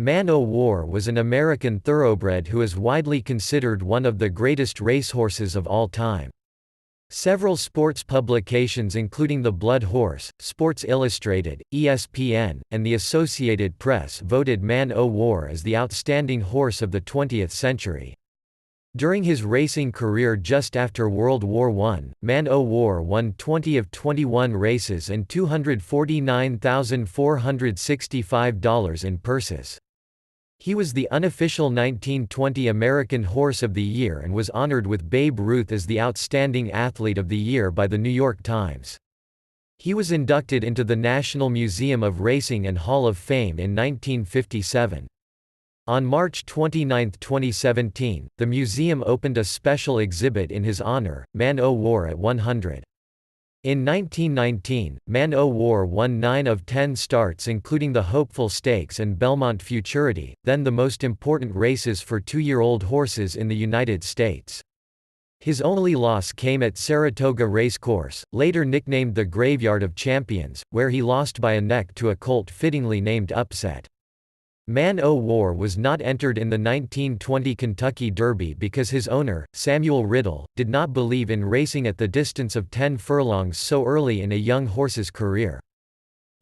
Man o' War was an American thoroughbred who is widely considered one of the greatest racehorses of all time. Several sports publications including The Blood Horse, Sports Illustrated, ESPN, and the Associated Press voted Man o' War as the outstanding horse of the 20th century. During his racing career just after World War I, Man o' War won 20 of 21 races and $249,465 in purses. He was the unofficial 1920 American Horse of the Year and was honored with Babe Ruth as the Outstanding Athlete of the Year by The New York Times. He was inducted into the National Museum of Racing and Hall of Fame in 1957. On March 29, 2017, the museum opened a special exhibit in his honor, Man o' War at 100. In 1919, Man o' War won 9 of 10 starts including the Hopeful Stakes and Belmont Futurity, then the most important races for 2-year-old horses in the United States. His only loss came at Saratoga Race Course, later nicknamed the Graveyard of Champions, where he lost by a neck to a colt fittingly named Upset. Man o' War was not entered in the 1920 Kentucky Derby because his owner, Samuel Riddle, did not believe in racing at the distance of 10 furlongs so early in a young horse's career.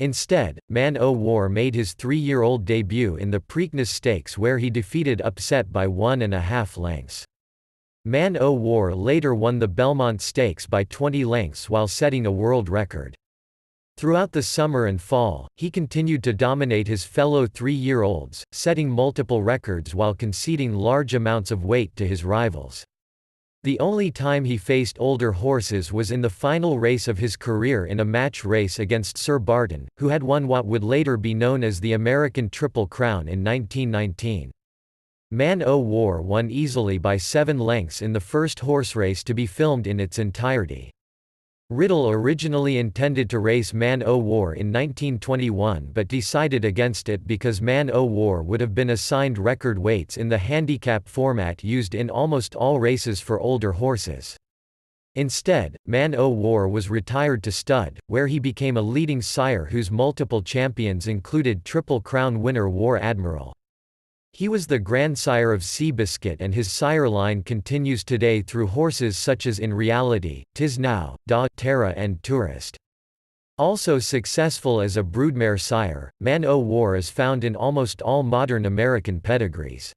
Instead, Man o' War made his 3-year-old debut in the Preakness Stakes where he defeated Upset by 1.5 lengths. Man o' War later won the Belmont Stakes by 20 lengths while setting a world record. Throughout the summer and fall, he continued to dominate his fellow 3-year-olds, setting multiple records while conceding large amounts of weight to his rivals. The only time he faced older horses was in the final race of his career in a match race against Sir Barton, who had won what would later be known as the American Triple Crown in 1919. Man o' War won easily by 7 lengths in the first horse race to be filmed in its entirety. Riddle originally intended to race Man o' War in 1921 but decided against it because Man o' War would have been assigned record weights in the handicap format used in almost all races for older horses. Instead, Man o' War was retired to stud, where he became a leading sire whose multiple champions included Triple Crown winner War Admiral. He was the grandsire of Seabiscuit and his sire line continues today through horses such as In Reality, Tiznow, Terra and Tourist. Also successful as a broodmare sire, Man o' War is found in almost all modern American pedigrees.